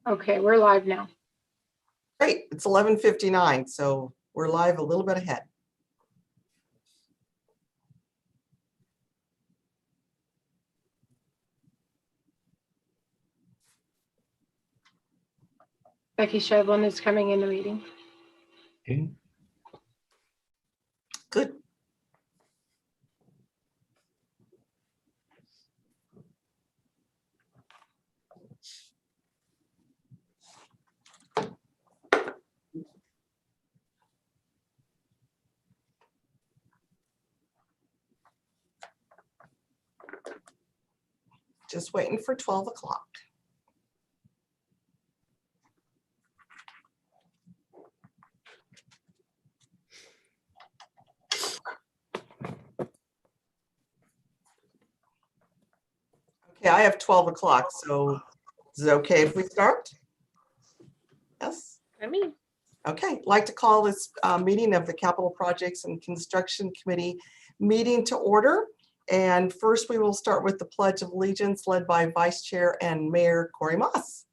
Okay, we're live now. Great, it's 11:59, so we're live a little bit ahead. Becky Shevlin is coming in the meeting. Okay. Good. Just waiting for 12 o'clock. Okay, I have 12 o'clock, so is it okay if we start? Yes? I mean, Okay, I'd like to call this meeting of the Capital Projects and Construction Committee meeting to order. And first, we will start with the Pledge of Allegiance led by Vice Chair and Mayor Corey Moss.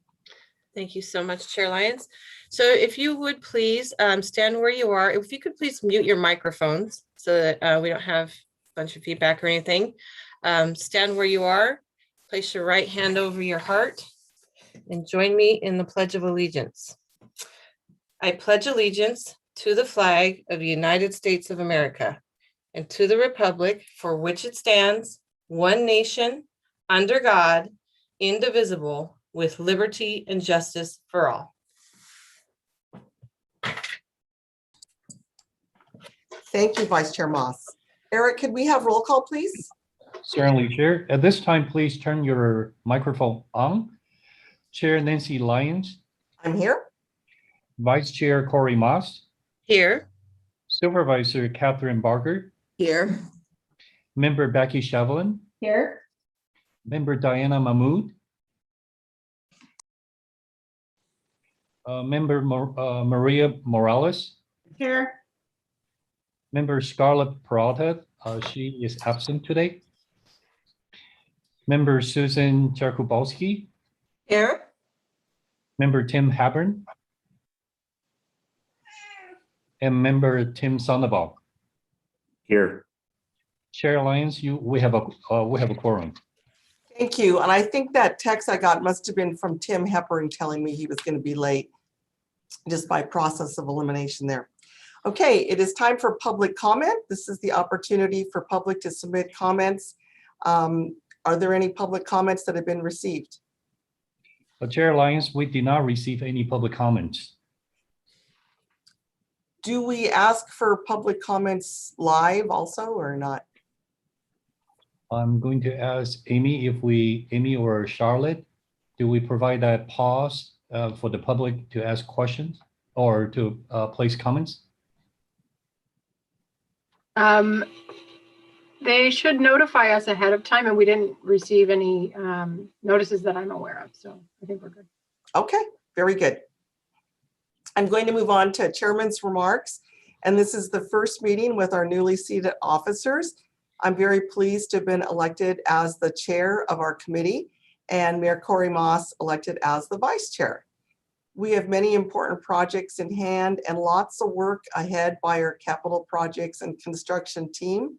thank you so much, Chair Lyons. So if you would please stand where you are. If you could please mute your microphones so that we don't have a bunch of feedback or anything. Stand where you are. Place your right hand over your heart and join me in the Pledge of Allegiance. I pledge allegiance to the flag of the United States of America and to the republic for which it stands, one nation, under God, indivisible, with liberty and justice for all. Thank you, Vice Chair Moss. Eric, could we have roll call, please? Certainly, Chair. At this time, please turn your microphone on. Chair Nancy Lyons, I'm here. Vice Chair Corey Moss, Here, Supervisor Catherine Barker, Here. Member Becky Shevlin, Here. Member Diana Mahmood, Member Maria Morales, Here. Member Scarlett Peralta, she is absent today. Member Susan Jakubowski, here, Member Tim Habern, and Member Tim Sandoval. Here. Chair Lyons, we have a quorum. Thank you. And I think that text I got must have been from Tim Hepburn telling me he was going to be late, just by process of elimination there. Okay, it is time for public comment. This is the opportunity for public to submit comments. Are there any public comments that have been received? Chair Lyons, we did not receive any public comments. Do we ask for public comments live also or not? I'm going to ask Amy Amy or Charlotte, do we provide that pause for the public to ask questions or to place comments? They should notify us ahead of time, and we didn't receive any notices that I'm aware of, so I think we're good. Okay, very good. I'm going to move on to Chairman's remarks, and this is the first meeting with our newly seated officers. I'm very pleased to have been elected as the chair of our committee and Mayor Corey Moss elected as the vice chair. We have many important projects in hand and lots of work ahead by our capital projects and construction team.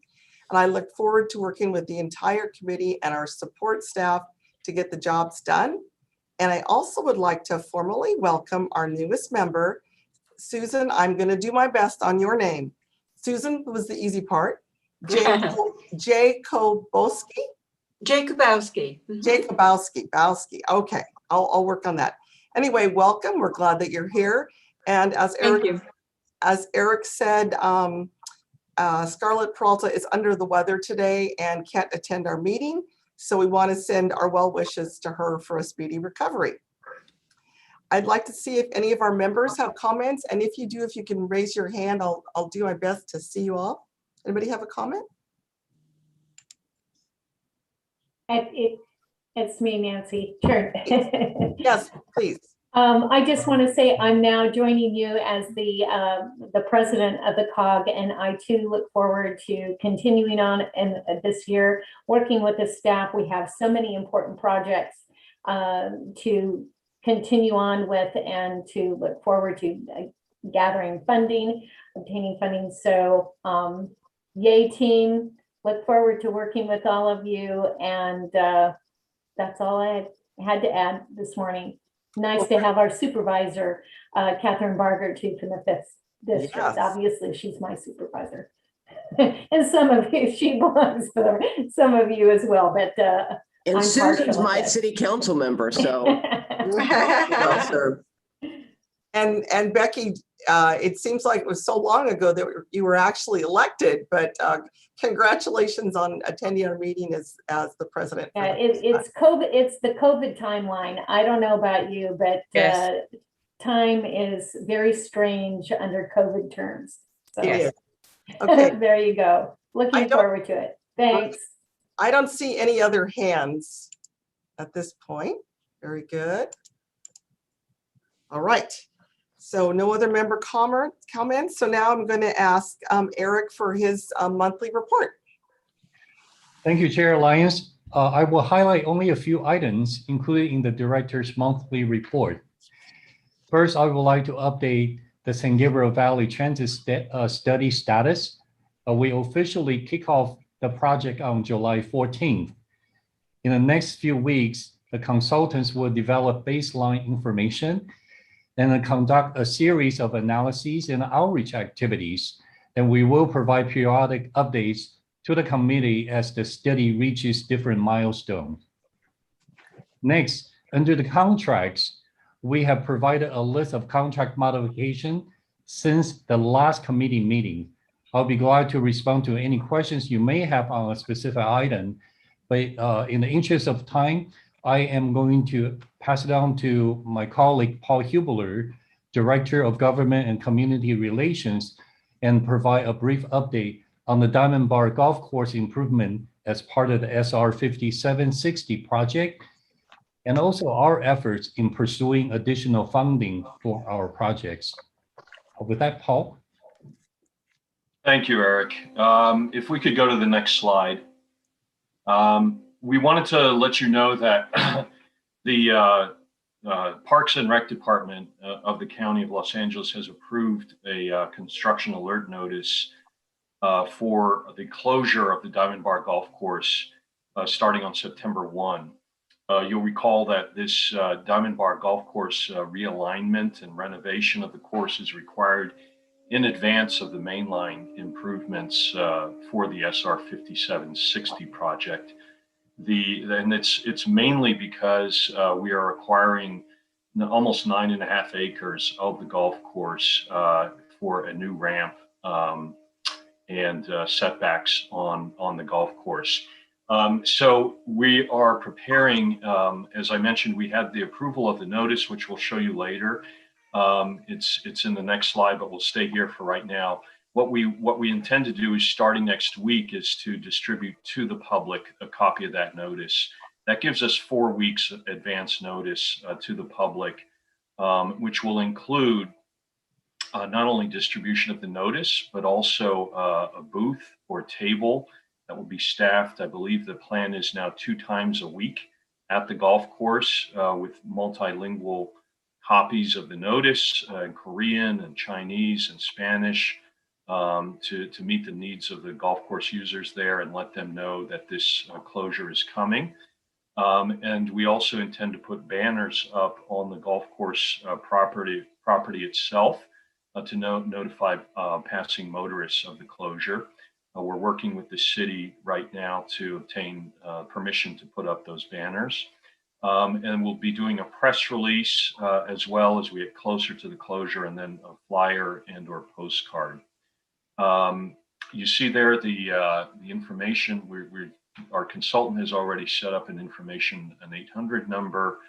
And I look forward to working with the entire committee and our support staff to get the jobs done. And I also would like to formally welcome our newest member, Susan. I'm going to do my best on your name. Susan was the easy part. Jakubowski. Jakubowski. Jakubowski. Okay, I'll work on that. Anyway, welcome. We're glad that you're here. And as Eric said, Scarlett Peralta is under the weather today and can't attend our meeting. So we want to send our well wishes to her for a speedy recovery. I'd like to see if any of our members have comments. And if you do, if you can raise your hand, I'll do my best to see you all. Anybody have a comment? It's me, Nancy. Sure. Yes, please. I just want to say I'm now joining you as the president of the COG, and I too look forward to continuing on in this year, working with the staff. We have so many important projects to continue on with and to look forward to gathering funding, obtaining funding. So yay team, look forward to working with all of you. And that's all I had to add this morning. Nice to have our supervisor, Catherine Barger, too, from the 5th District. Yes. Obviously, she's my supervisor. And some of you, she belongs to some of you as well, but And I'm Susan's partial my at this. city council member, so well served. And Becky, it seems like it was so long ago that you were actually elected, but congratulations on attending our meeting as the president. Yeah, it's COVID. It's the COVID timeline. I don't know about you, but Yes. time is very strange under COVID terms. So It is. Okay, there you go. I Looking don't- forward to it. Thanks. I don't see any other hands at this point. Very good. All right. So no other member comments. So now I'm going to ask Eric for his monthly report. Thank you, Chair Lyons. I will highlight only a few items included in the Director's monthly report. First, I would like to update the San Gabriel Valley Transit study status. We officially kick off the project on July 14th. In the next few weeks, the consultants will develop baseline information and then conduct a series of analyses and outreach activities. And we will provide periodic updates to the committee as the study reaches different milestones. Next, under the contracts, we have provided a list of contract modification since the last committee meeting. I'll be glad to respond to any questions you may have on a specific item, but in the interest of time, I am going to pass it on to my colleague, Paul Hubler, Director of Government and Community Relations, and provide a brief update on the Diamond Bar Golf Course improvement as part of the SR 5760 project, and also our efforts in pursuing additional funding for our projects. With that, Paul. Thank you, Eric. If we could go to the next slide. We wanted to let you know that the Parks and Rec Department of the County of Los Angeles has approved a construction alert notice for the closure of the Diamond Bar Golf Course starting on September 1. You'll recall that this Diamond Bar Golf Course realignment and renovation of the course is required in advance of the mainline improvements for the SR 5760 project. And it's mainly because we are acquiring almost 9.5 acres of the golf course for a new ramp and setbacks on the golf course. So we are preparing, as I mentioned, we had the approval of the notice, which we'll show you later. It's in the next slide, but we'll stay here for right now. What we intend to do is starting next week is to distribute to the public a copy of that notice. That gives us 4 weeks advance notice to the public, which will include not only distribution of the notice, but also a booth or table that will be staffed. I believe the plan is now 2 times a week at the golf course with multilingual copies of the notice in Korean and Chinese and Spanish to meet the needs of the golf course users there and let them know that this closure is coming. And we also intend to put banners up on the golf course property itself to notify passing motorists of the closure. We're working with the city right now to obtain permission to put up those banners. And we'll be doing a press release as well as we get closer to the closure, and then a flyer and or postcard. You see there the information. Our consultant has already set up an 800 number.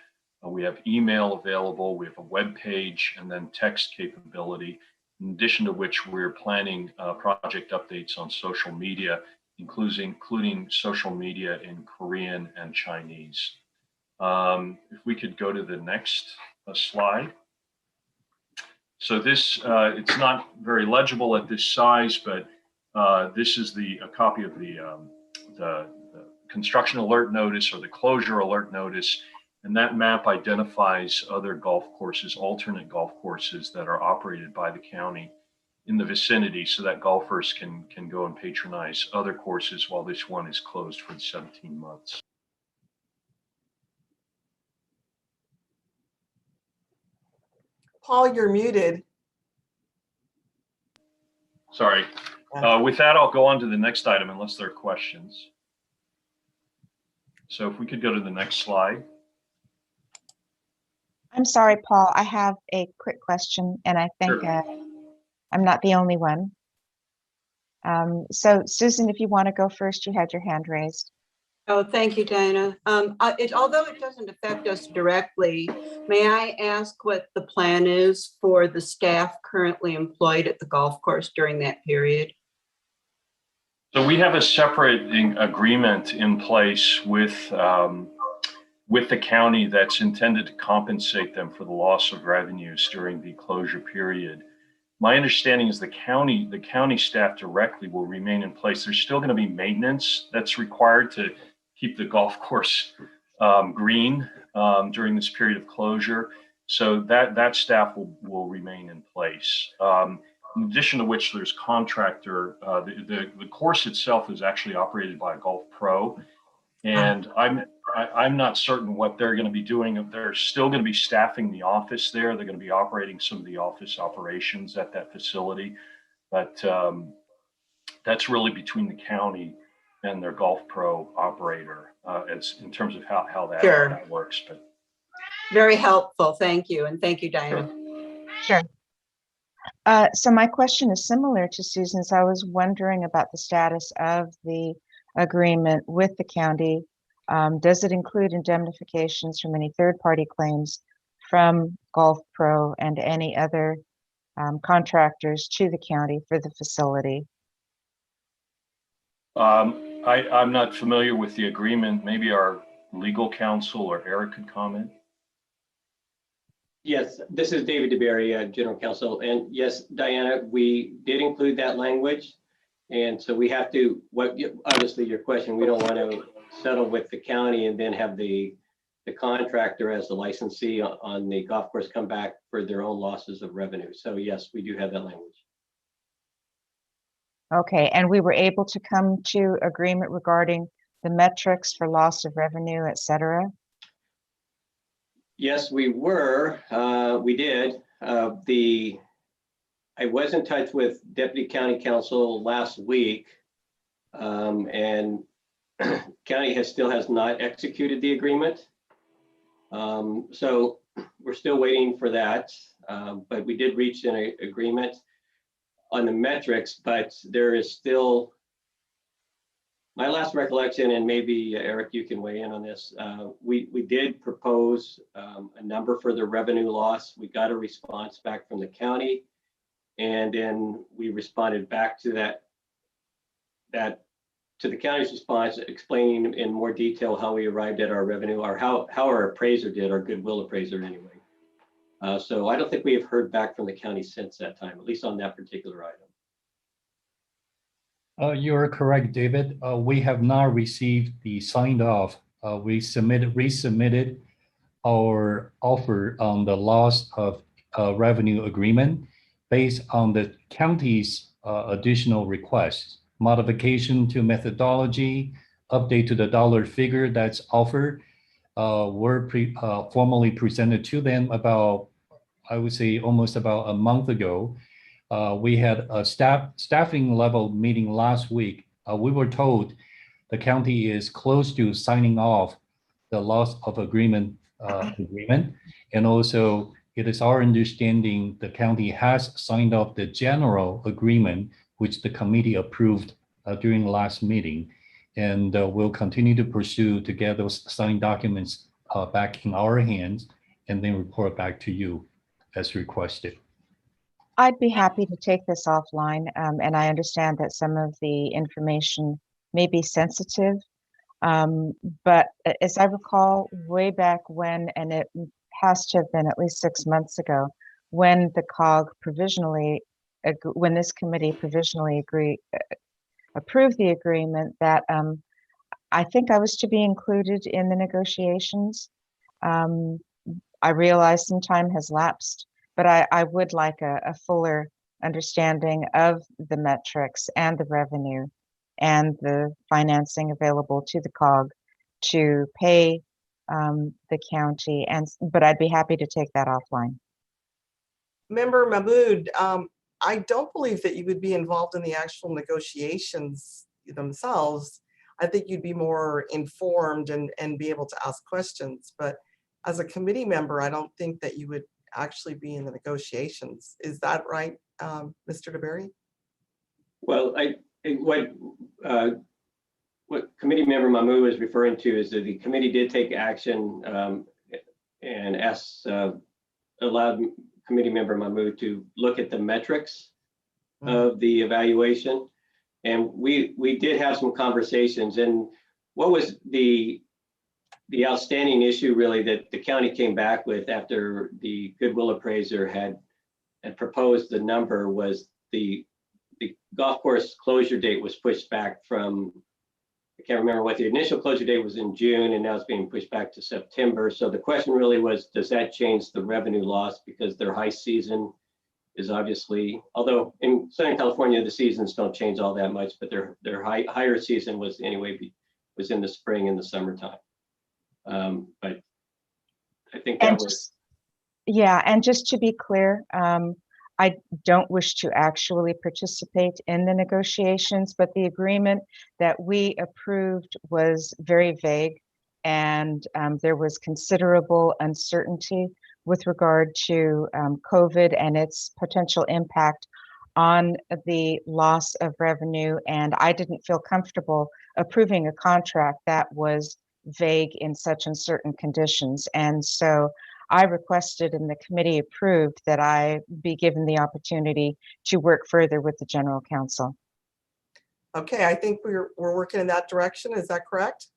We have email available. We have a web page and then text capability. In addition to which, we're planning project updates on social media, including social media in Korean and Chinese. If we could go to the next slide. So this, it's not very legible at this size, but this is a copy of the construction alert notice or the closure alert notice. And that map identifies other golf courses, alternate golf courses that are operated by the county in the vicinity so that golfers can go and patronize other courses while this one is closed for 17 months. Paul, you're muted. Sorry. With that, I'll go on to the next item unless there are questions. So if we could go to the next slide. I'm sorry, Paul, I have a quick question, and I think Sure. I'm not the only one. So Susan, if you want to go first, you had your hand raised. Oh, thank you, Diana. Although it doesn't affect us directly, may I ask what the plan is for the staff currently employed at the golf course during that period? So we have a separate agreement in place with the county that's intended to compensate them for the loss of revenues during the closure period. My understanding is the county staff directly will remain in place. There's still going to be maintenance that's required to keep the golf course green during this period of closure. So that staff will remain in place. In addition to which, there's contractor. The course itself is actually operated by a golf pro, and I'm not certain what they're going to be doing. They're still going to be staffing the office there. They're going to be operating some of the office operations at that facility, but that's really between the county and their golf pro operator as in terms of how that, Sure. that works. But Very helpful. Thank you. And thank you, Diana. Sure. So my question is similar to Susan's. I was wondering about the status of the agreement with the county. Does it include indemnifications from any third-party claims from Golf Pro and any other contractors to the county for the facility? I'm not familiar with the agreement. Maybe our legal counsel or Eric could comment. Yes, this is David DeBerry, General Counsel. And yes, Diana, we did include that language. And so we have to, obviously your question, we don't want to settle with the county and then have the contractor as the licensee on the golf course come back for their own losses of revenue. So yes, we do have that language. Okay, and we were able to come to agreement regarding the metrics for loss of revenue, et cetera? Yes, we were. We did. I was in touch with Deputy County Counsel last week, and county still has not executed the agreement. So we're still waiting for that, but we did reach an agreement on the metrics, but there is still, my last recollection, and maybe Eric, you can weigh in on this. We did propose a number for the revenue loss. We got a response back from the county, and then we responded back to to the county's response, explaining in more detail how we arrived at our revenue, or how our appraiser did, our goodwill appraiser anyway. So I don't think we have heard back from the county since that time, at least on that particular item. You're correct, David. We have not received the signed off. We resubmitted our offer on the loss of revenue agreement based on the county's additional requests, modification to methodology, update to the dollar figure that's offered. Were formally presented to them about, I would say, almost about a month ago. We had a staffing level meeting last week. We were told the county is close to signing off the loss of agreement, and also it is our understanding the county has signed off the general agreement, which the committee approved during the last meeting, and we'll continue to pursue to get those signed documents back in our hands and then report back to you as requested. I'd be happy to take this offline, and I understand that some of the information may be sensitive, but as I recall, way back when, and it has to have been at least 6 months ago, when the COG provisionally, when this committee provisionally approved the agreement, that I think I was to be included in the negotiations. I realize some time has lapsed, but I would like a fuller understanding of the metrics and the revenue and the financing available to the COG to pay the county. But I'd be happy to take that offline. Member Mahmood, I don't believe that you would be involved in the actual negotiations themselves. I think you'd be more informed and be able to ask questions. But as a committee member, I don't think that you would actually be in the negotiations. Is that right, Mr. DeBerry? Well, what committee member Mahmood is referring to is that the committee did take action and allowed committee member Mahmood to look at the metrics of the evaluation. And we did have some conversations. And what was the outstanding issue really that the county came back with after the Goodwill appraiser had proposed the number was the golf course closure date was pushed back from, I can't remember what the initial closure date was in June, and now it's being pushed back to September. So the question really was, does that change the revenue loss? Because their high season is obviously, although in Southern California, the seasons don't change all that much, but their higher season was anyway, was in the spring and the summertime. But I think that was. Yeah, and just to be clear, I don't wish to actually participate in the negotiations, but the agreement that we approved was very vague, and there was considerable uncertainty with regard to COVID and its potential impact on the loss of revenue. And I didn't feel comfortable approving a contract that was vague in such uncertain conditions. And so I requested and the committee approved that I be given the opportunity to work further with the general counsel. Okay, I think we're working in that direction. Is that correct?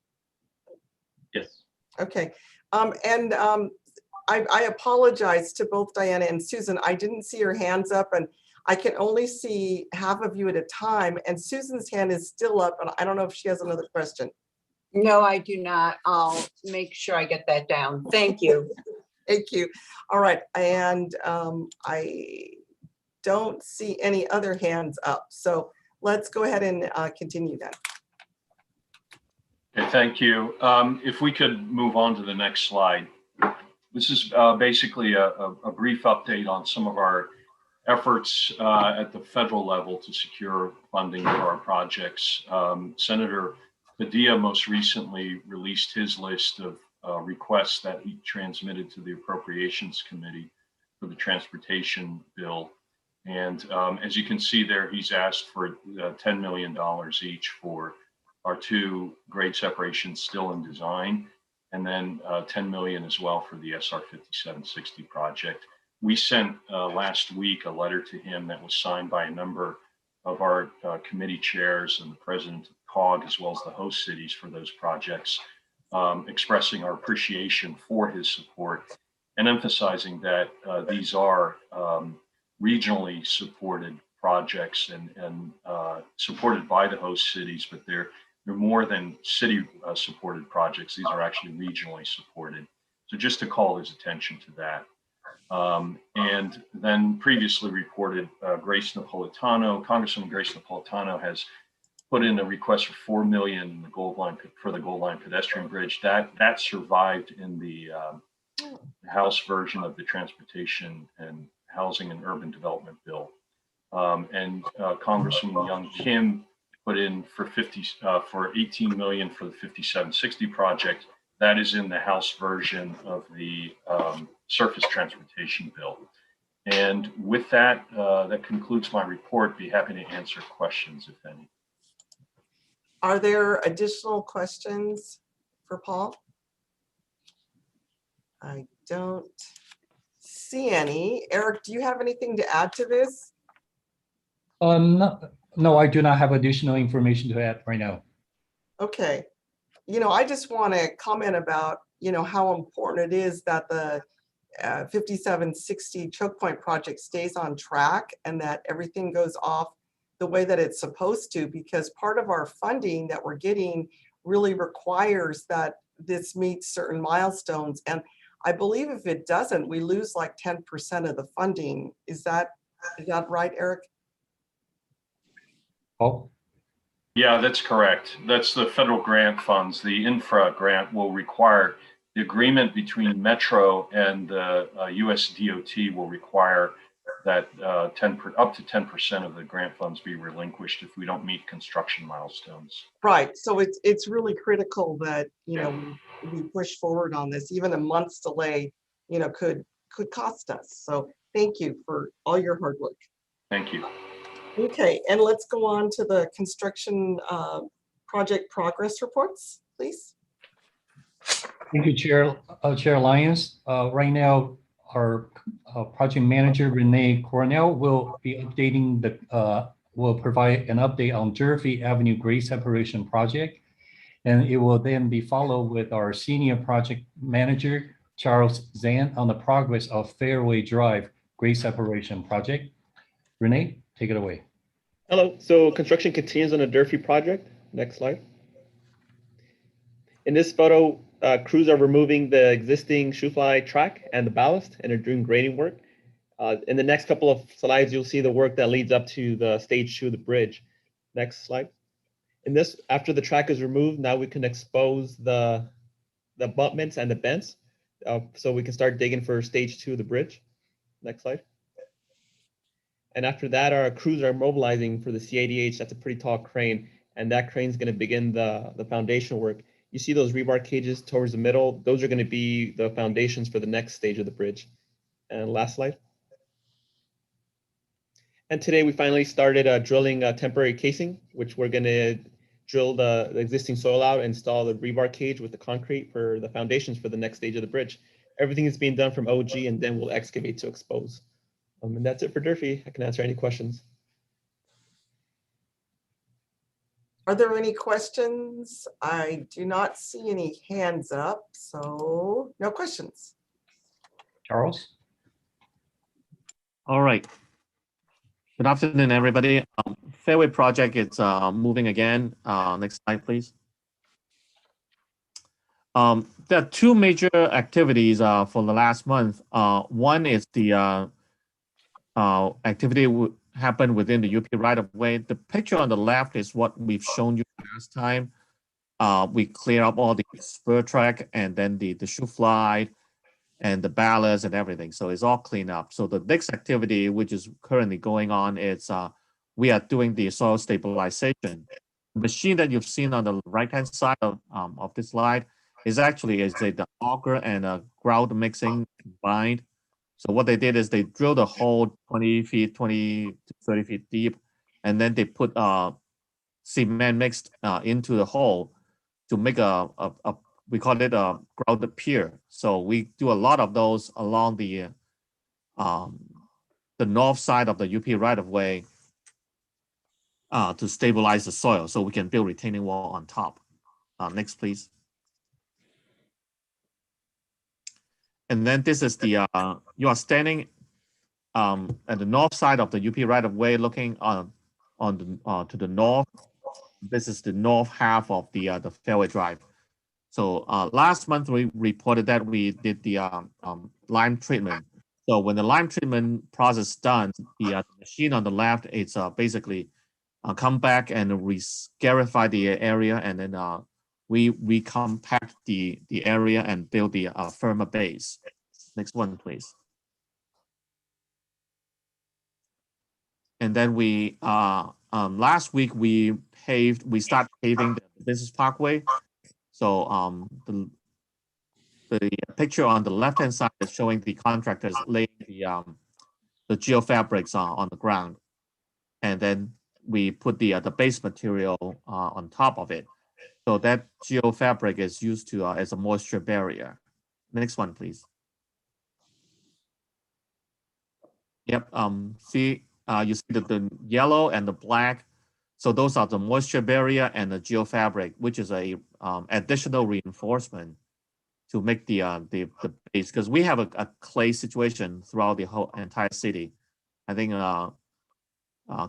Yes. Okay, I apologize to both Diana and Susan. I didn't see your hands up, and I can only see half of you at a time. And Susan's hand is still up, and I don't know if she has another question. No, I do not. I'll make sure I get that down. Thank you. Thank you. All right, and I don't see any other hands up. So let's go ahead and continue then. Okay, thank you. If we could move on to the next slide. This is basically a brief update on some of our efforts at the federal level to secure funding for our projects. Senator Padilla most recently released his list of requests that he transmitted to the Appropriations Committee for the transportation bill. And as you can see there, he's asked for $10 million each for our two grade separations still in design, and then 10 million as well for the SR 5760 project. We sent last week a letter to him that was signed by a number of our committee chairs and the president of COG, as well as the host cities for those projects, expressing our appreciation for his support and emphasizing that these are regionally supported projects and supported by the host cities, but they're more than city supported projects. These are actually regionally supported. So just to call his attention to that. And then previously reported Grace Napolitano, Congresswoman Grace Napolitano has put in a request for $4 million in the Gold Line for the Gold Line pedestrian bridge. That survived in the House version of the Transportation and Housing and Urban Development Bill. And Congresswoman Young Kim put in for 18 million for the 5760 project. That is in the House version of the Surface Transportation Bill. And with that, that concludes my report. Be happy to answer questions if any. Are there additional questions for Paul? I don't see any. Eric, do you have anything to add to this? No, I do not have additional information to add right now. Okay. I just want to comment about, how important it is that the 5760 choke point project stays on track and that everything goes off the way that it's supposed to, because part of our funding that we're getting really requires that this meets certain milestones. And I believe if it doesn't, we lose like 10% of the funding. Is that right, Eric? Oh, Yeah, that's correct. That's the federal grant funds. The infra grant will require the agreement between Metro and the US DOT will require that up to 10% of the grant funds be relinquished if we don't meet construction milestones. Right. So it's really critical that, we push forward on this. Even a month's delay, could cost us. So thank you for all your hard work. Thank you. Okay, and let's go on to the construction project progress reports, please. thank you, Chair Lyons. Right now, our project manager, Renee Cornell, will be updating will provide an update on Durfee Avenue grade separation project. And it will then be followed with our senior project manager, Charles Zan, on the progress of Fairway Drive grade separation project. Renee, take it away. Hello. So construction continues on the Durfee project. Next slide. In this photo, crews are removing the existing shoe fly track and the ballast, and they're doing grading work. In the next couple of slides, you'll see the work that leads up to the stage 2 of the bridge. Next slide. In this, after the track is removed, now we can expose the abutments and the bends, so we can start digging for stage 2 of the bridge. Next slide. And after that, our crews are mobilizing for the C80H. That's a pretty tall crane, and that crane is going to begin the foundation work. You see those rebar cages towards the middle? Those are going to be the foundations for the next stage of the bridge. And last slide. And today we finally started drilling temporary casing, which we're going to drill the existing soil out, install the rebar cage with the concrete for the foundations for the next stage of the bridge. Everything is being done from OG, and then we'll excavate to expose. And that's it for Durfee. I can answer any questions. Are there any questions? I do not see any hands up, so no questions. Charles? All right. Good afternoon, everybody. Fairway project is moving again. Next slide, please. There are two major activities for the last month. One is the activity happened within the UP right-of-way. The picture on the left is what we've shown you last time. We clear up all the spur track and then the shoe fly and the ballast and everything. So it's all cleaned up. So the next activity, which is currently going on, is we are doing the soil stabilization. The machine that you've seen on the right-hand side of this slide is actually the auger and a grout mixing combined. So what they did is they drilled a hole 20 to 30 feet deep, and then they put cement mixed into the hole to make we call it a grouted pier. So we do a lot of those along the north side of the UP right-of-way to stabilize the soil so we can build retaining wall on top. Next, please. And then this is the, you are standing at the north side of the UP right-of-way looking to the north. This is the north half of the Fairway Drive. So last month we reported that we did the lime treatment. So when the lime treatment process is done, the machine on the left, it's basically come back and re-scarify the area, and then we recompact the area and build the firmer base. Next one, please. And then we last week we started paving the business parkway. So the picture on the left-hand side is showing the contractors laying the geofabrics on the ground, and then we put the base material on top of it. So that geofabric is used to as a moisture barrier. Next one, please. Yep. See, you see the yellow and the black. So those are the moisture barrier and the geofabric, which is a additional reinforcement to make the base, because we have a clay situation throughout the whole entire city. I think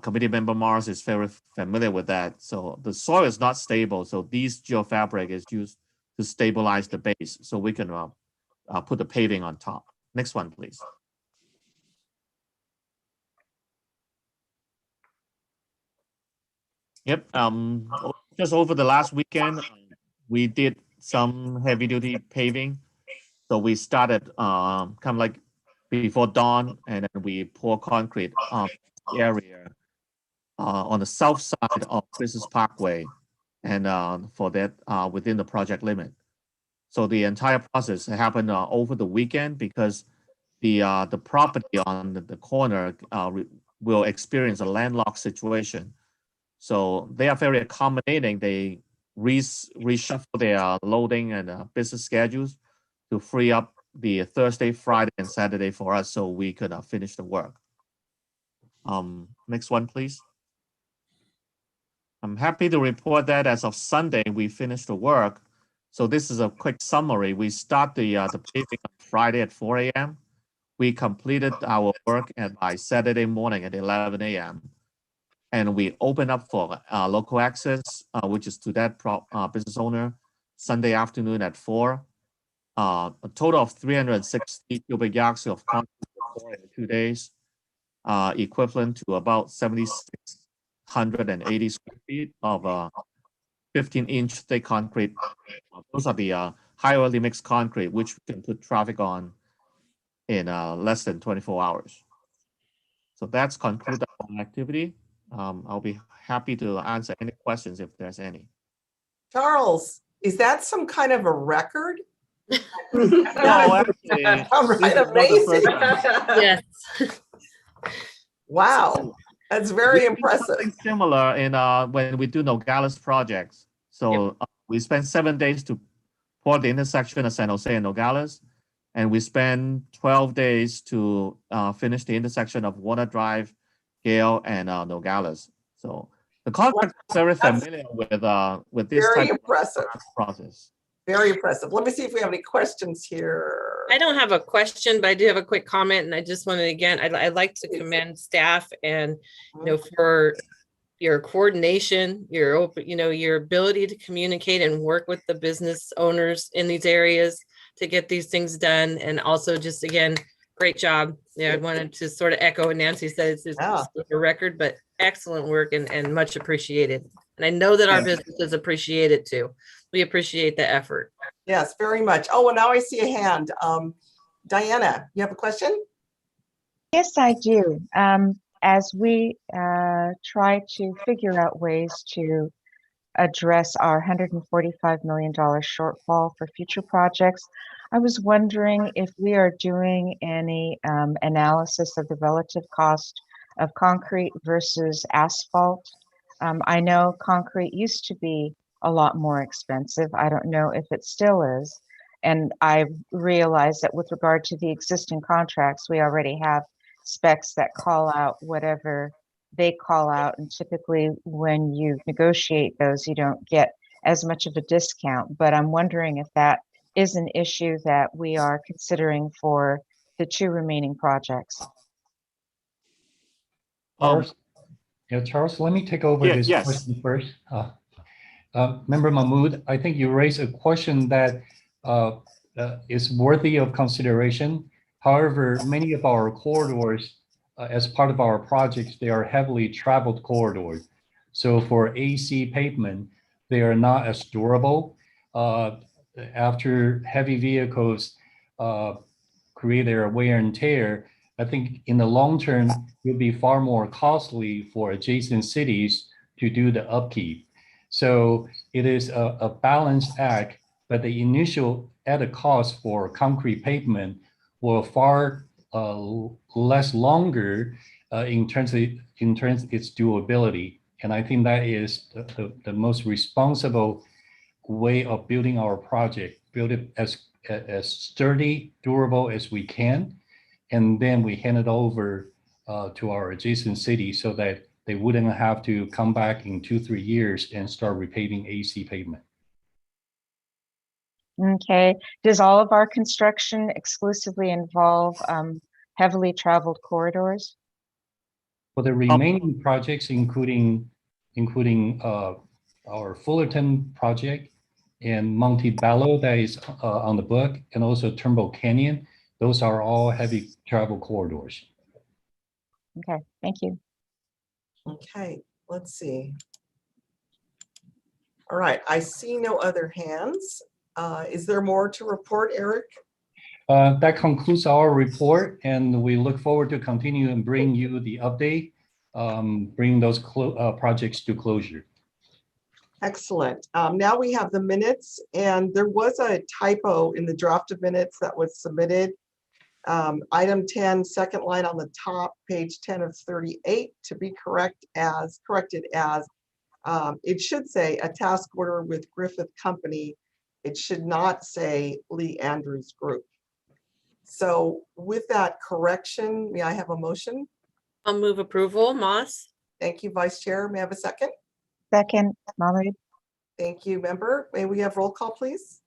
committee member Mars is very familiar with that. So the soil is not stable. So these geofabric is used to stabilize the base, so we can put the paving on top. Next one, please. Yep. Just over the last weekend, we did some heavy duty paving. So we started kind of like before dawn, and then we pour concrete on the area on the south side of Business Parkway, and for that within the project limit. So the entire process happened over the weekend because the property on the corner will experience a landlocked situation. So they are very accommodating. They reshuffle their loading and business schedules to free up the Thursday, Friday, and Saturday for us, so we could finish the work. Next one, please. I'm happy to report that as of Sunday, we finished the work. So this is a quick summary. We start the paving on Friday at 4 a.m. We completed our work by Saturday morning at 11 a.m. And we open up for local access, which is to that business owner, Sunday afternoon at 4. A total of 360 cubic yards of concrete in 2 days, equivalent to about 7,680 square feet of 15-inch thick concrete. Those are the high oil mixed concrete, which we can put traffic on in less than 24 hours. So that's concluded our activity. I'll be happy to answer any questions if there's any. Charles, is that some kind of a record? No, actually, Right, amazing. Yes. Wow, that's very impressive. Something similar in when we do Nogales projects. So we spend 7 days to pour the intersection of San Jose and Nogales, and we spend 12 days to finish the intersection of Warner Drive, Gale, and Nogales. So the contractor is very familiar with this very type impressive of process. Very impressive. Let me see if we have any questions here. I don't have a question, but I do have a quick comment, and I just wanted, again, I'd like to commend staff and, for your coordination, your open, your ability to communicate and work with the business owners in these areas to get these things done. And also just, again, great job. I wanted to sort of echo what Nancy said. It's a record, but excellent work and much appreciated. And I know that our businesses appreciate it too. We appreciate the effort. Yes, very much. Oh, well, now I see a hand. Diana, you have a question? Yes, I do. As we try to figure out ways to address our $145 million shortfall for future projects, I was wondering if we are doing any analysis of the relative cost of concrete versus asphalt. I know concrete used to be a lot more expensive. I don't know if it still is. And I realized that with regard to the existing contracts, we already have specs that call out whatever they call out. And typically when you negotiate those, you don't get as much of a discount. But I'm wondering if that is an issue that we are considering for the 2 remaining projects. Charles, let me take over this question first. Member Mahmood, I think you raised a question that is worthy of consideration. However, many of our corridors, as part of our projects, they are heavily traveled corridors. So for AC pavement, they are not as durable. After heavy vehicles create their wear and tear, I think in the long term, it will be far more costly for adjacent cities to do the upkeep. So it is a balanced act, but the initial added cost for concrete pavement will far less longer in terms of its durability. And I think that is the most responsible way of building our project. Build it as sturdy, durable as we can, and then we hand it over to our adjacent city so that they wouldn't have to come back in 2-3 years and start repaving AC pavement. Okay. Does all of our construction exclusively involve heavily traveled corridors? For the remaining projects, including our Fullerton project and Montebello that is on the book, and also Turnbull Canyon. Those are all heavy travel corridors. Okay, thank you. Okay, let's see. All right, I see no other hands. Is there more to report, Eric? That concludes our report, and we look forward to continue and bring you the update, bring those projects to closure. Excellent. Now we have the minutes, and there was a typo in the draft of minutes that was submitted. Item 10, second line on the top, page 10 of 38, to be corrected as, it should say a task order with Griffith Company. It should not say Lee Andrews Group. So with that correction, may I have a motion? I'll move approval. Moss? Thank you, Vice Chair. May I have a second? Second, Mahmood. Thank you, Member. May we have roll call, please?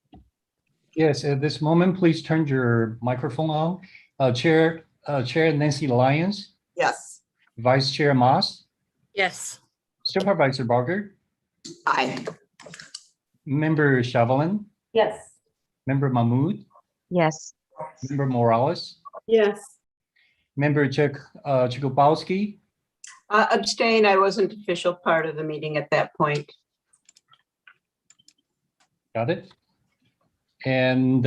Yes, at this moment, please turn your microphone on. Chair Nancy Lyons, Yes. Vice Chair Moss, Yes. Supervisor Barger, Aye. Member Chauvelin, Yes. Member Mahmood, Yes. Member Morales, Yes. Member Chikubowski, Abstain, I wasn't official part of the meeting at that point. got it? And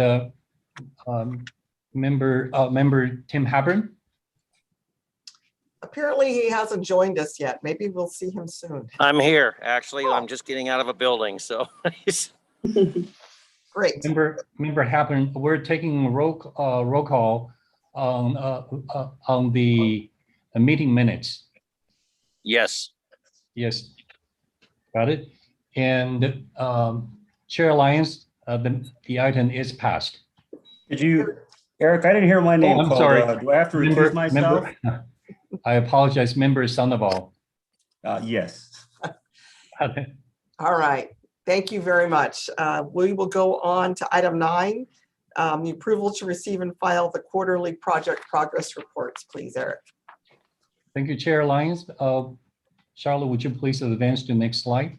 Member Tim Habern. Apparently he hasn't joined us yet. Maybe we'll see him soon. I'm here, actually. I'm just getting out of a building, so. Great. Member Habern, we're taking roll call on the meeting minutes. Yes, Yes, got it. And Chair Lyons, the item is passed. Did you, Eric, I didn't hear my name I'm called. sorry. Do I have to recuse myself? I apologize, Member Sandoval. Yes. All right. Thank you very much. We will go on to item 9, the approval to receive and file the quarterly project progress reports, please, Eric. Thank you, Chair Lyons. Charlotte, would you please advance to the next slide?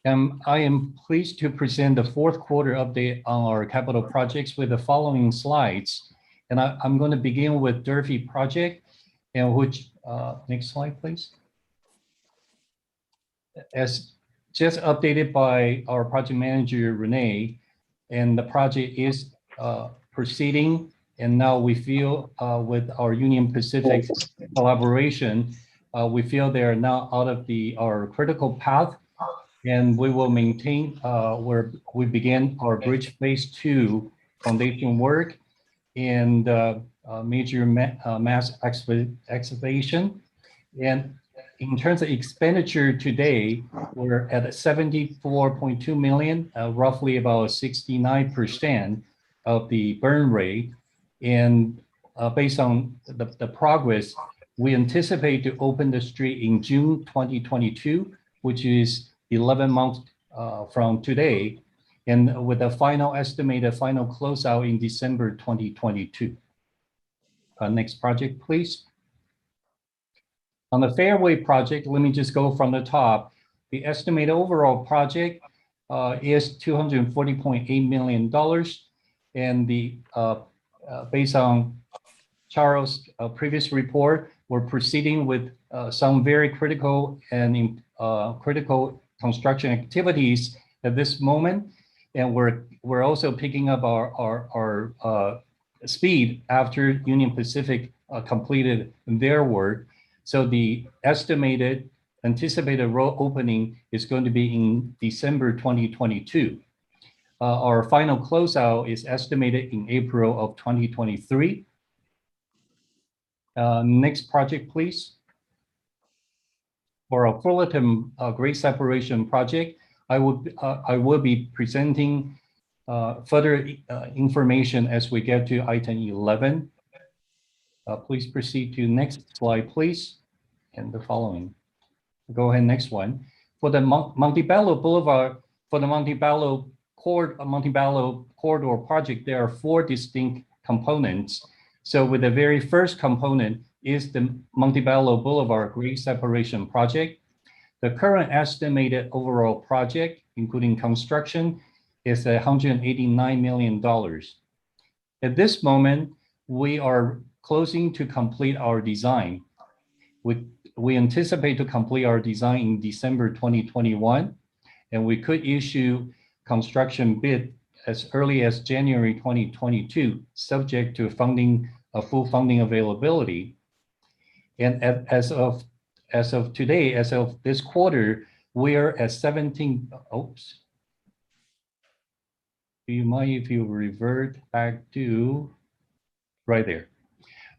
I am pleased to present the fourth quarter update on our capital projects with the following slides. And I'm going to begin with Durfee project, and which, next slide, please. As just updated by our project manager, Renee, and the project is proceeding. And now we feel with our Union Pacific collaboration, we feel they are now out of our critical path, and we will maintain where we began our bridge phase 2 foundation work and major mass excavation. And in terms of expenditure today, we're at 74.2 million, roughly about 69% of the burn rate. And based on the progress, we anticipate to open the street in June 2022, which is 11 months from today, and with a estimated final closeout in December 2022. Next project, please. On the Fairway project, let me just go from the top. The estimated overall project is $240.8 million, and the based on Charles' previous report, we're proceeding with some very critical and critical construction activities at this moment, and we're also picking up our speed after Union Pacific completed their work. So the anticipated road opening is going to be in December 2022. Our final closeout is estimated in April of 2023. Next project, please. For our Fullerton grade separation project, I will be presenting further information as we get to item 11. Please proceed to next slide, please, and the following. Go ahead, next one. For the Montebello Boulevard, for the Montebello corridor project, there are 4 distinct components. So with the very first component is the Montebello Boulevard grade separation project. The current estimated overall project including construction, is $189 million. At this moment, we are closing to complete our design. We anticipate to complete our design in December 2021, and we could issue construction bid as early as January 2022, subject to full funding availability. And as of today, as of this quarter, we are at 17. Oops. Do you mind if you revert back to right there?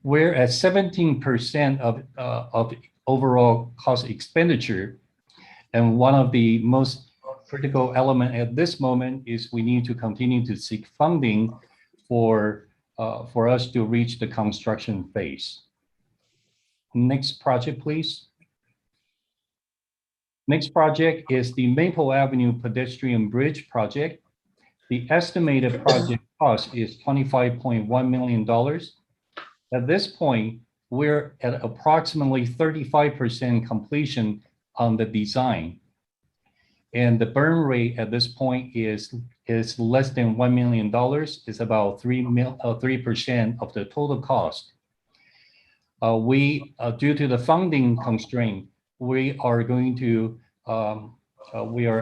We're at 17% of overall cost expenditure, and one of the most critical element at this moment is we need to continue to seek funding for us to reach the construction phase. Next project, please. Next project is the Maple Avenue Pedestrian Bridge project. The estimated project cost is $25.1 million. At this point, we're at approximately 35% completion on the design. And the burn rate at this point is less than $1 million. It's about 3% of the total cost. Due to the funding constraint, we are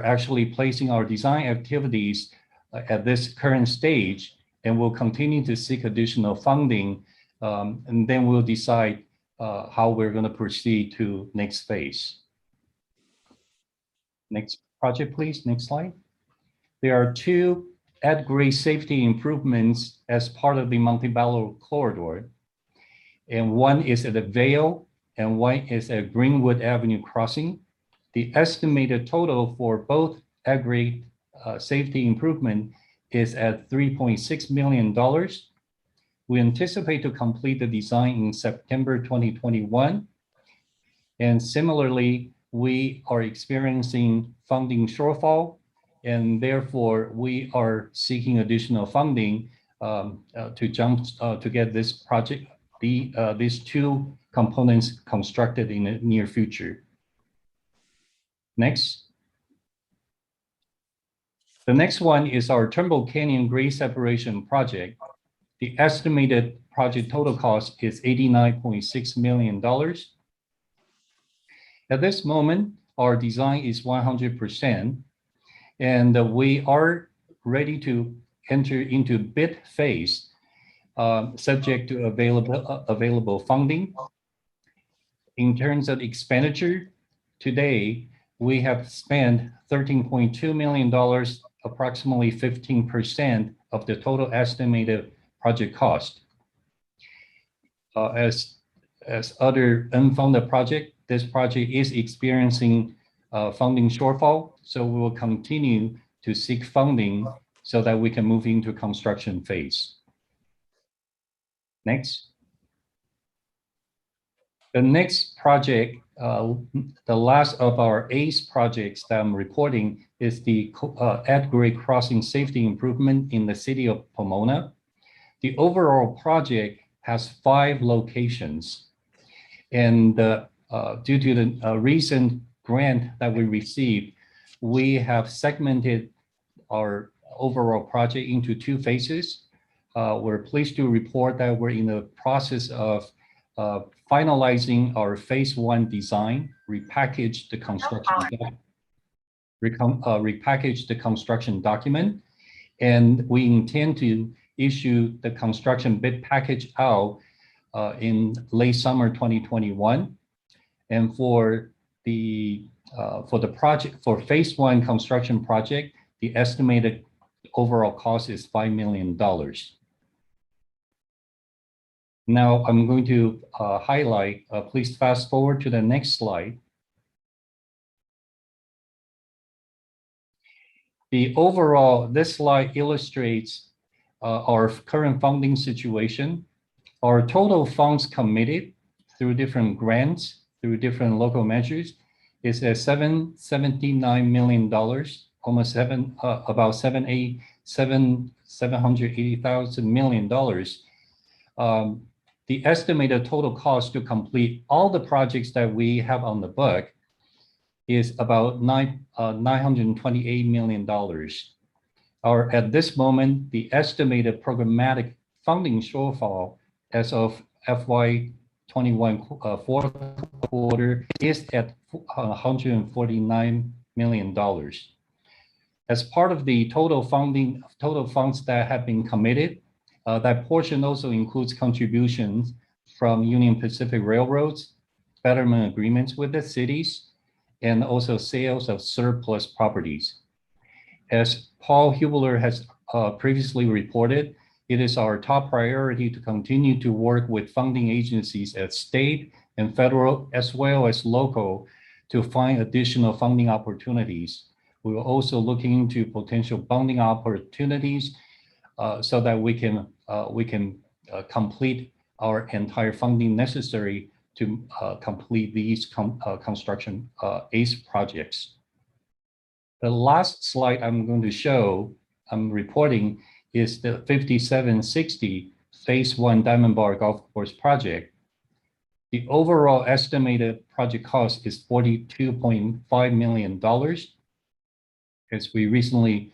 actually placing our design activities at this current stage, and we'll continue to seek additional funding, and then we'll decide how we're going to proceed to next phase. Next project, please. Next slide. There are two at-grade safety improvements as part of the Montebello corridor, and one is at the Vale and one is at Greenwood Avenue crossing. The estimated total for both at-grade safety improvement is at $3.6 million. We anticipate to complete the design in September 2021. And similarly, we are experiencing funding shortfall, and therefore we are seeking additional funding to get this project, these two components constructed in the near future. Next. The next one is our Turnbull Canyon grade separation project. The estimated project total cost is $89.6 million. At this moment, our design is 100%, and we are ready to enter into bid phase, subject to available funding. In terms of expenditure, today we have spent $13.2 million, approximately 15% of the total estimated project cost. As other unfunded project, this project is experiencing funding shortfall, so we will continue to seek funding so that we can move into construction phase. Next. The next project, the last of our ACE projects that I'm reporting, is the at-grade crossing safety improvement in the city of Pomona. The overall project has 5 locations, and due to the recent grant that we received, we have segmented our overall project into 2 phases. We're pleased to report that we're in the process of finalizing our phase 1 design, repackage the construction document, and we intend to issue the construction bid package out in late summer 2021. And for the project, for phase 1 construction project, the estimated overall cost is $5 million. Now I'm going to highlight, please fast forward to the next slide. This slide illustrates our current funding situation. Our total funds committed through different grants, through different local measures, is at $779 million, almost about $780,000 million. The estimated total cost to complete all the projects that we have on the book is about $928 million. At this moment, the estimated programmatic funding shortfall as of FY21 fourth quarter is at $149 million. As part of the total funds that have been committed, that portion also includes contributions from Union Pacific Railroads, betterment agreements with the cities, and also sales of surplus properties. As Paul Hubler has previously reported, it is our top priority to continue to work with funding agencies at state and federal as well as local to find additional funding opportunities. We will also look into potential bonding opportunities so that we can complete our entire funding necessary to complete these construction ACE projects. The last slide I'm going to show, I'm reporting, is the 5760 Phase 1 Diamond Bar Golf Course project. The overall estimated project cost is $42.5 million. As we recently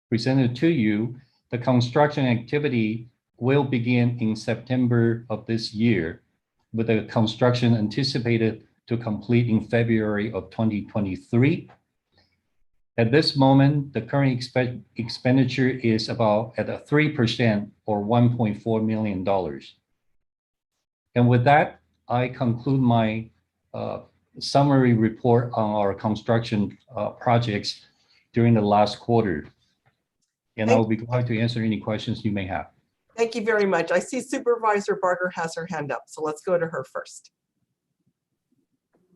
presented to you, the construction activity will begin in September of this year, with the construction anticipated to complete in February of 2023. At this moment, the current expenditure is about at a 3% or $1.4 million. And with that, I conclude my summary report on our construction projects during the last quarter. And I will be glad to answer any questions you may have. Thank you very much. I see Supervisor Barker has her hand up, so let's go to her first.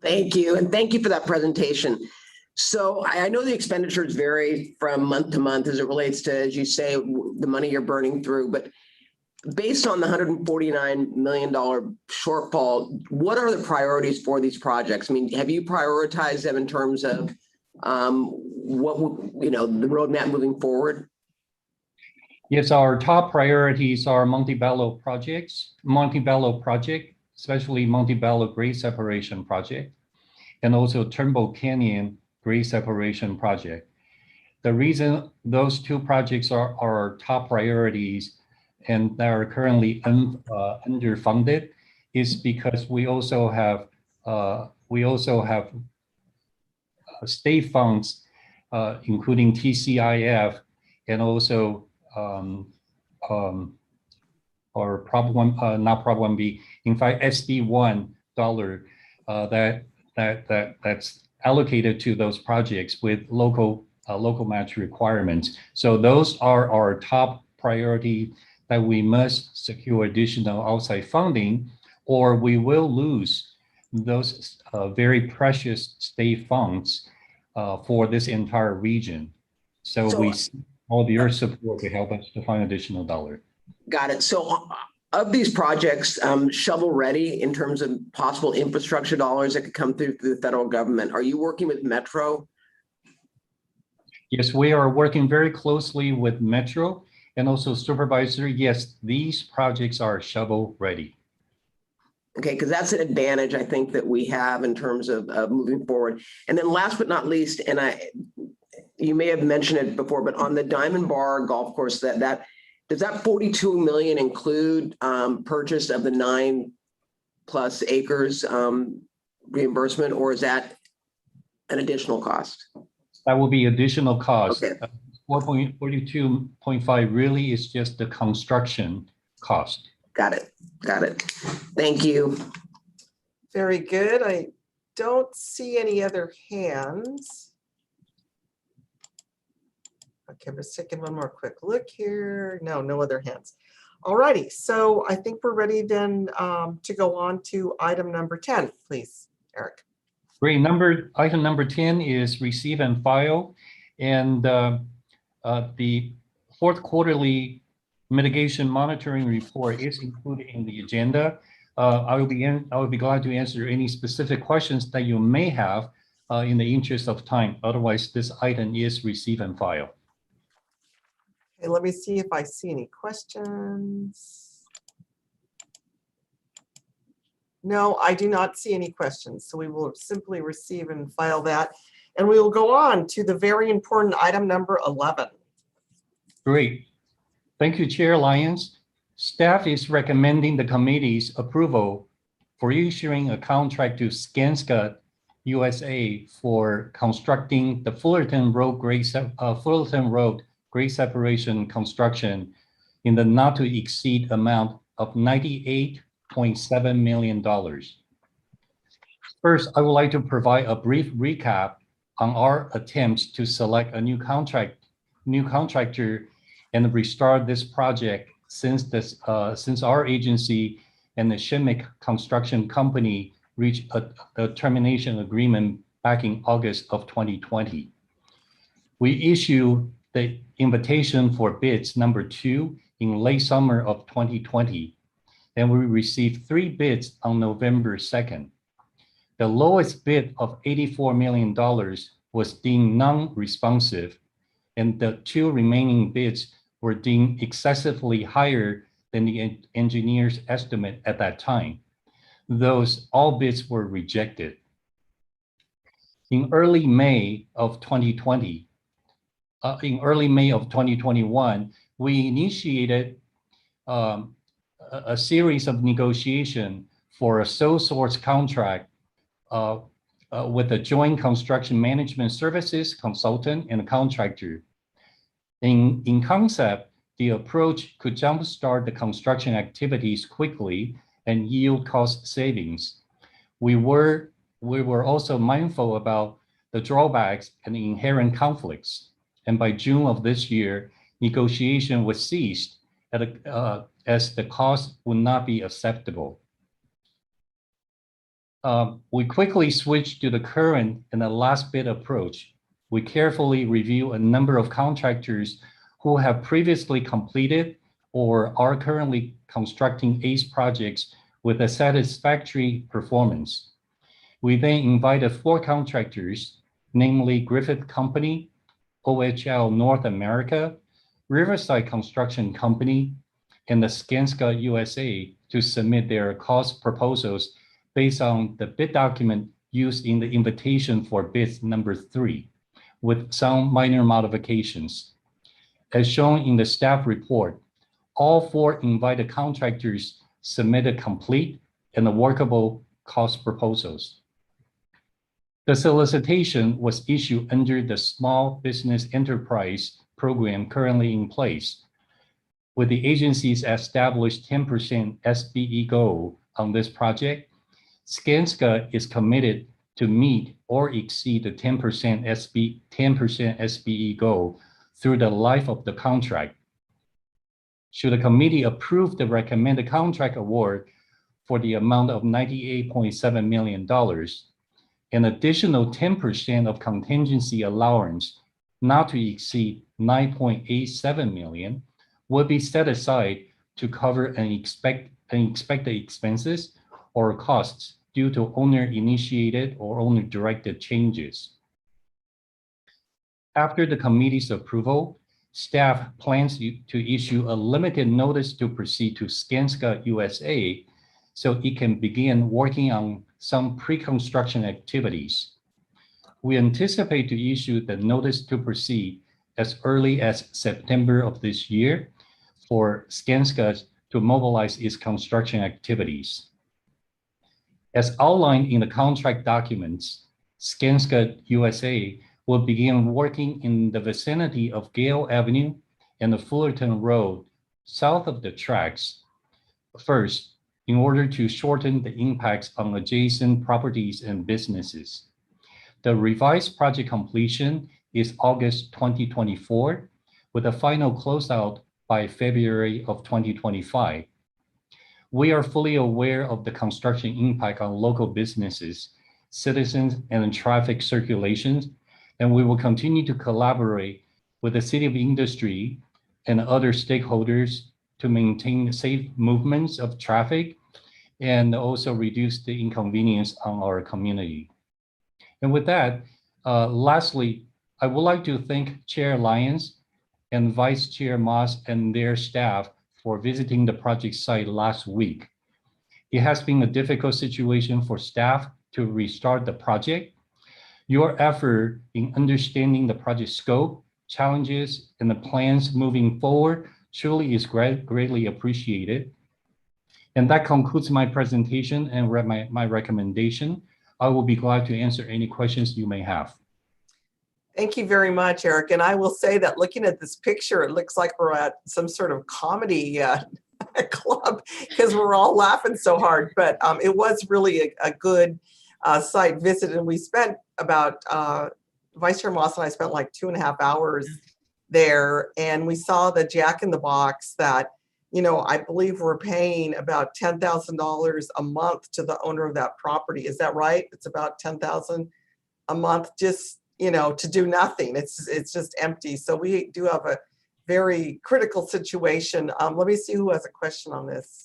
Thank you, and thank you for that presentation. So I know the expenditures vary from month to month as it relates to, as you say, the money you're burning through, but based on the $149 million shortfall, what are the priorities for these projects? I mean, have you prioritized them in terms of what, the roadmap moving forward? Yes, our top priorities are Montebello project, especially Montebello grade separation project, and also Turnbull Canyon grade separation project. The reason those two projects are our top priorities and that are currently underfunded is because we also have state funds, including TCIF, and also or not Prop 1B, in fact, SB1 dollar that's allocated to those projects with local match requirements. So those are our top priority, that we must secure additional outside funding, or we will lose those very precious state funds for this entire region. So we seek all your support to help us to find additional dollar. Got it. So of these projects, shovel ready in terms of possible infrastructure dollars that could come through the federal government, are you working with Metro? Yes, we are working very closely with Metro and also Supervisor. Yes, these projects are shovel ready. Okay, because that's an advantage I think that we have in terms of moving forward. And then last but not least, and you may have mentioned it before, but on the Diamond Bar Golf Course, does that $42 million include purchase of the 9+ acres reimbursement, or is that an additional cost? That will be additional cost. Okay. 42.5 really is just the construction cost. Got it. Got it. Thank you. Very good. I don't see any other hands. Okay, I'm just taking one more quick look here. No other hands. All righty, so I think we're ready then to go on to item number 10, please, Eric. Great. Item number 10 is receive and file, and the fourth quarterly mitigation monitoring report is included in the agenda. I will be glad to answer any specific questions that you may have in the interest of time. Otherwise, this item is receive and file. Okay, let me see if I see any questions. No, I do not see any questions, so we will simply receive and file that. And we will go on to the very important item number 11. Great. Thank you, Chair Lyons. Staff is recommending the committee's approval for issuing a contract to Skanska USA for constructing the Fullerton Road grade separation construction in the not to exceed amount of $98.7 million. First, I would like to provide a brief recap on our attempts to select a new contractor and restart this project since our agency and the Shimmick Construction Company reached a termination agreement back in August of 2020. We issued the invitation for bids number 2 in late summer of 2020, and we received 3 bids on November 2nd. The lowest bid of $84 million was deemed non-responsive, and the 2 remaining bids were deemed excessively higher than the engineer's estimate at that time. Those all bids were rejected. In early May of 2021, we initiated a series of negotiation for a sole source contract with a joint construction management services consultant and contractor. In concept, the approach could jumpstart the construction activities quickly and yield cost savings. We were also mindful about the drawbacks and the inherent conflicts. And by June of this year, negotiation was ceased as the cost would not be acceptable. We quickly switched to the current and the last bid approach. We carefully review a number of contractors who have previously completed or are currently constructing ACE projects with a satisfactory performance. We then invited 4 contractors, namely Griffith Company, OHL North America, Riverside Construction Company, and the Skanska USA to submit their cost proposals based on the bid document used in the invitation for bids number 3, with some minor modifications. As shown in the staff report, all 4 invited contractors submitted complete and workable cost proposals. The solicitation was issued under the Small Business Enterprise Program currently in place, with the agency's established 10% SBE goal on this project. Skanska is committed to meet or exceed the 10% SBE goal through the life of the contract. Should the committee approve the recommended contract award for the amount of $98.7 million, an additional 10% of contingency allowance not to exceed $9.87 million will be set aside to cover unexpected expenses or costs due to owner-initiated or owner-directed changes. After the committee's approval, staff plans to issue a limited notice to proceed to Skanska USA so it can begin working on some pre-construction activities. We anticipate to issue the notice to proceed as early as September of this year for Skanska to mobilize its construction activities. As outlined in the contract documents, Skanska USA will begin working in the vicinity of Gale Avenue and the Fullerton Road south of the tracks. First, in order to shorten the impacts on adjacent properties and businesses. The revised project completion is August 2024, with a final closeout by February of 2025. We are fully aware of the construction impact on local businesses, citizens, and traffic circulations, and we will continue to collaborate with the City of Industry and other stakeholders to maintain safe movements of traffic and also reduce the inconvenience on our community. And with that, lastly, I would like to thank Chair Lyons and Vice Chair Moss and their staff for visiting the project site last week. It has been a difficult situation for staff to restart the project. Your effort in understanding the project scope, challenges, and the plans moving forward truly is greatly appreciated. And that concludes my presentation and my recommendation. I will be glad to answer any questions you may have. Thank you very much, Eric. And I will say that looking at this picture, it looks like we're at some sort of comedy club because we're all laughing so hard. But it was really a good site visit. And we spent about, Vice Chair Moss and I spent like 2.5 hours there. And we saw the Jack in the Box that, you know, I believe we're paying about $10,000 a month to the owner of that property. Is that right? It's about $10,000 a month, just, you know, to do nothing. It's just empty. So we do have a very critical situation. Let me see who has a question on this.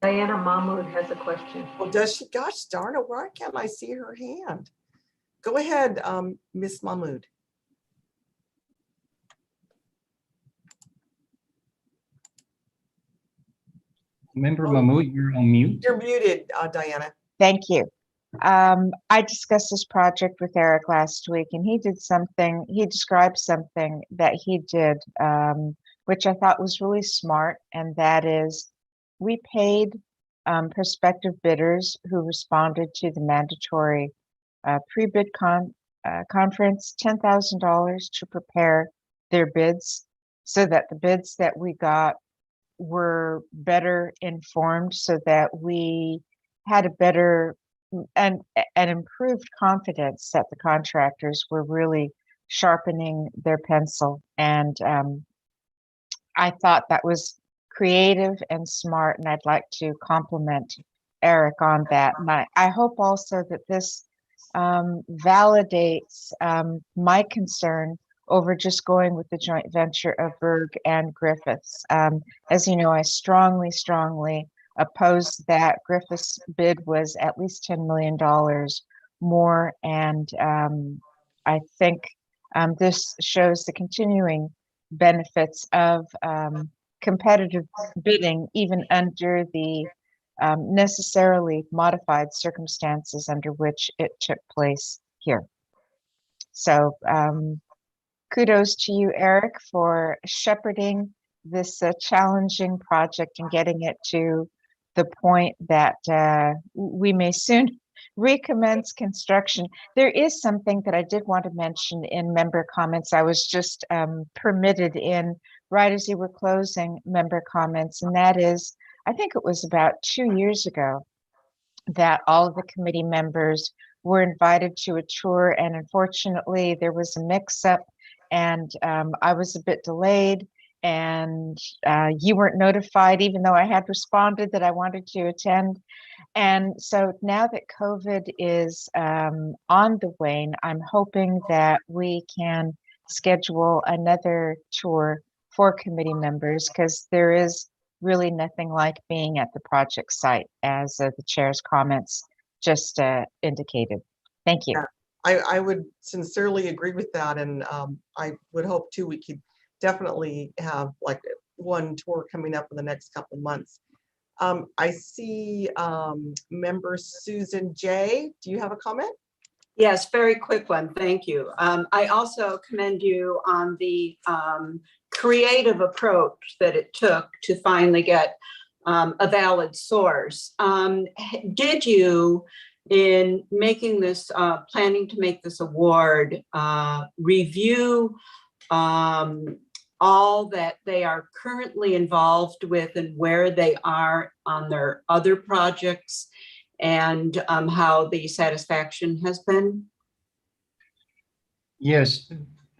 Diana Mahmood has a question. Well, does she? Gosh darn it, why can't I see her hand? Go ahead, Miss Mahmood. Member Mahmood, you're on mute. You're muted, Diana. Thank you. I discussed this project with Eric last week, and he described something that he did, which I thought was really smart, and that is we paid prospective bidders who responded to the mandatory pre-bid conference $10,000 to prepare their bids so that the bids that we got were better informed, so that we had a better and improved confidence that the contractors were really sharpening their pencil. And I thought that was creative and smart, and I'd like to compliment Eric on that. And I hope also that this validates my concern over just going with the joint venture of Berg and Griffiths. As you know, I strongly opposed that. Griffiths' bid was at least $10 million more, and I think this shows the continuing benefits of competitive bidding, even under the necessarily modified circumstances under which it took place here. So kudos to you, Eric, for shepherding this challenging project and getting it to the point that we may soon recommence construction. There is something that I did want to mention in member comments. I was just permitted in right as you were closing member comments, and that is, I think it was about 2 years ago that all of the committee members were invited to a tour, and unfortunately there was a mix-up, and I was a bit delayed, and you weren't notified, even though I had responded that I wanted to attend. And so now that COVID is on the wane, I'm hoping that we can schedule another tour for committee members, because there is really nothing like being at the project site, as the chair's comments just indicated. Thank you. Yeah, I would sincerely agree with that. And I would hope too, we could definitely have like one tour coming up in the next couple of months. I see member Susan J. Do you have a comment? Yes, very quick one. Thank you. I also commend you on the creative approach that it took to finally get a valid source. Did you, in making this, planning to make this award, review all that they are currently involved with and where they are on their other projects, and how the satisfaction has been? Yes,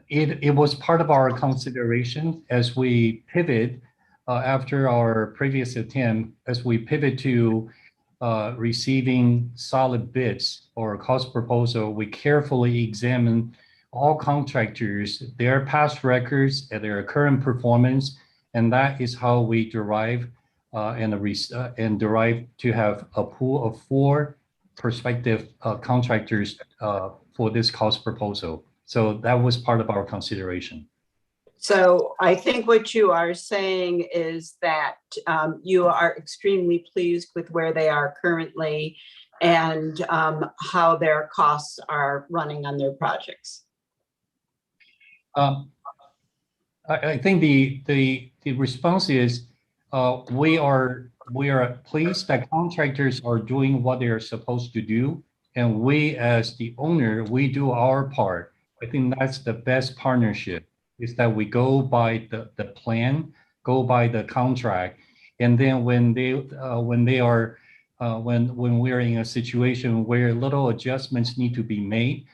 it was part of our consideration as we pivot after our previous attempt, as we pivot to receiving solid bids or cost proposal. We carefully examine all contractors, their past records and their current performance, and that is how we derive and derive to have a pool of 4 prospective contractors for this cost proposal. So that was part of our consideration. So I think what you are saying is that you are extremely pleased with where they are currently and how their costs are running on their projects. I think the response is we are pleased that contractors are doing what they are supposed to do, and we as the owner, we do our part. I think that's the best partnership, is that we go by the plan, go by the contract, and then when we're in a situation where little adjustments need to be made,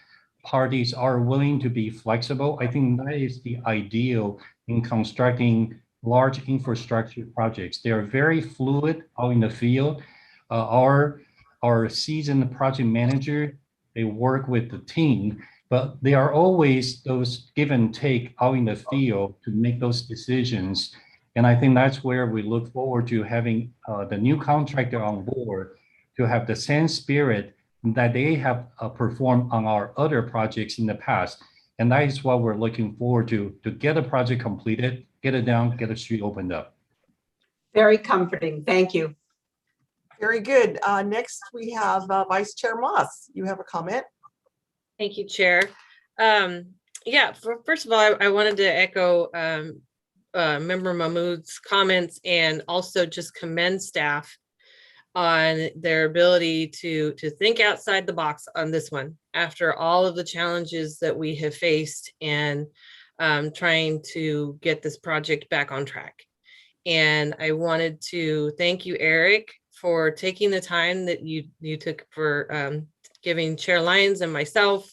parties are willing to be flexible. I think that is the ideal in constructing large infrastructure projects. They are very fluid out in the field. Our seasoned project manager, they work with the team, but there are always those give and take out in the field to make those decisions. And I think that's where we look forward to having the new contractor on board to have the same spirit that they have performed on our other projects in the past. And that is what we're looking forward to get a project completed, get it down, get a street opened up. Very comforting. Thank you. Very good. Next, we have Vice Chair Moss. You have a comment? Thank you, Chair. Yeah, first of all, I wanted to echo Member Mahmood's comments and also just commend staff on their ability to think outside the box on this one after all of the challenges that we have faced and trying to get this project back on track. And I wanted to thank you, Eric, for taking the time that you took for giving Chair Lyons and myself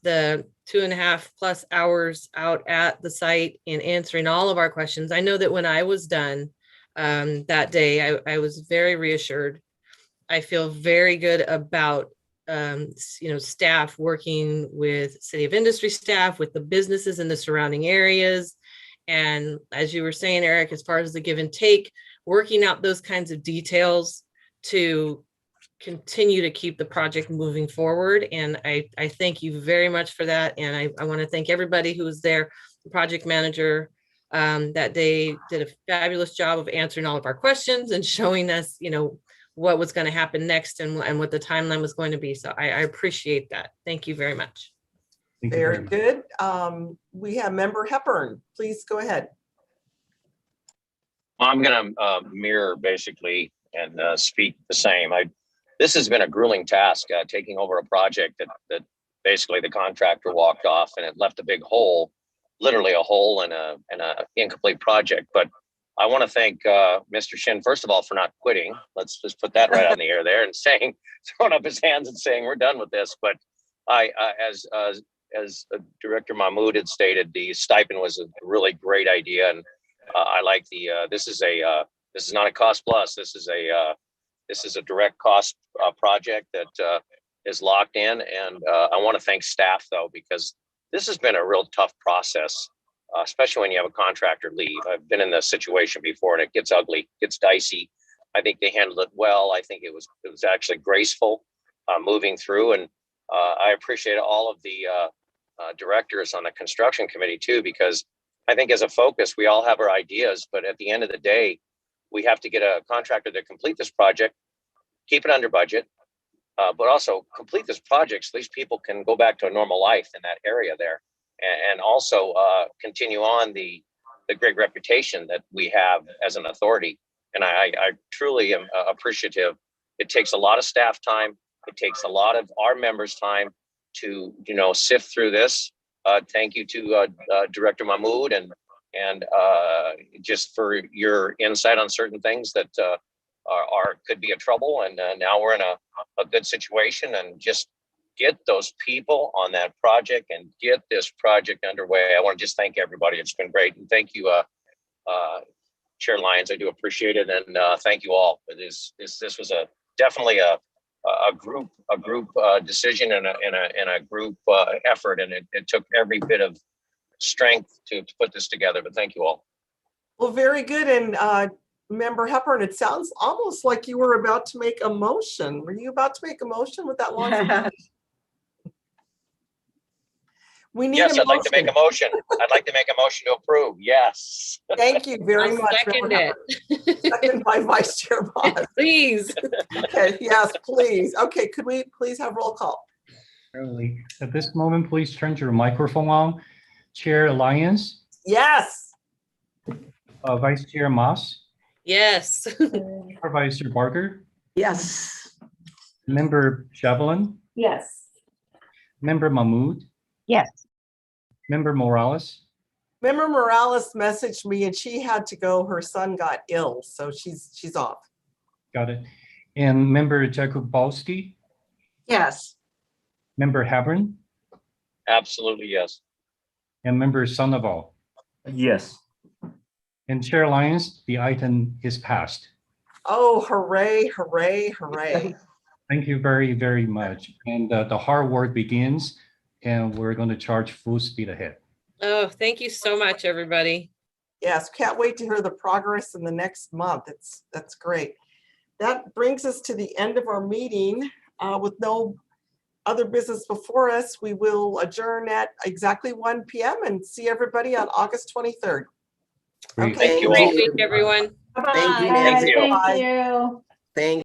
the 2.5+ hours out at the site and answering all of our questions. I know that when I was done that day, I was very reassured. I feel very good about staff working with City of Industry staff, with the businesses in the surrounding areas. And as you were saying, Eric, as far as the give and take, working out those kinds of details to continue to keep the project moving forward. And I thank you very much for that. And I want to thank everybody who was there. The project manager that day did a fabulous job of answering all of our questions and showing us, what was going to happen next and what the timeline was going to be. So I appreciate that. Thank you very much. Very good. We have Member Hepburn. Please go ahead. Well, I'm going to mirror basically and speak the same. This has been a grueling task, taking over a project that basically the contractor walked off and it left a big hole, literally a hole in a incomplete project. But I want to thank Mr. Shin, first of all, for not quitting. Let's just put that right on the air there and throwing up his hands and saying, we're done with this. But as Director Mahmood had stated, the stipend was a really great idea. And I like this is not a cost plus. This is a direct cost project that is locked in. And I want to thank staff though, because this has been a real tough process, especially when you have a contractor leave. I've been in this situation before and it gets ugly, gets dicey. I think they handled it well. I think it was actually graceful moving through. And I appreciate all of the directors on the construction committee too, because I think as a focus, we all have our ideas, but at the end of the day, we have to get a contractor to complete this project, keep it under budget, but also complete this project so these people can go back to a normal life in that area there, and also continue on the great reputation that we have as an authority. And I truly am appreciative. It takes a lot of staff time. It takes a lot of our members' time to sift through this. Thank you to Director Mahmood and just for your insight on certain things that could be a trouble. And now we're in a good situation, and just get those people on that project and get this project underway. I want to just thank everybody. It's been great. And thank you, Chair Lyons. I do appreciate it. And thank you all. This was definitely a group decision and a group effort, and it took every bit of strength to put this together. But thank you all. Well, very good. And Member Hepburn, it sounds almost like you were about to make a motion. Were you about to make a motion with that long speech? We need Yes, a I'd like to make a motion. motion. I'd like to make a motion to approve. Yes. Thank you very I'll much. second Member it. Hubbard. Second by Vice Chair Moss. Please. Okay, yes, please. Okay, could we please have roll call? Certainly. At this moment, please turn your microphone on. Chair Lyons, Yes. Vice Chair Moss, Yes. Supervisor Barker, Yes. Member Javelin, Yes. Member Mahmood, Yes. Member Morales, Member Morales messaged me and she had to go. Her son got ill, so she's off. got it. And Member Jakubowski, Yes. Member Havern, Absolutely, yes. and Member Sandoval. Yes. And Chair Lyons, the item is passed. Oh, hooray, hooray, hooray. Thank you very, very much. And the hard work begins, and we're going to charge full speed ahead. Oh, thank you so much, everybody. Yes, can't wait to hear the progress in the next month. That's great. That brings us to the end of our meeting. With no other business before us, we will adjourn at exactly 1 p.m. and see everybody on August 23rd. Great. Okay. Thank you all. Great week, everyone. Thank you, Bye. Nancy. Thank Bye. you. Thank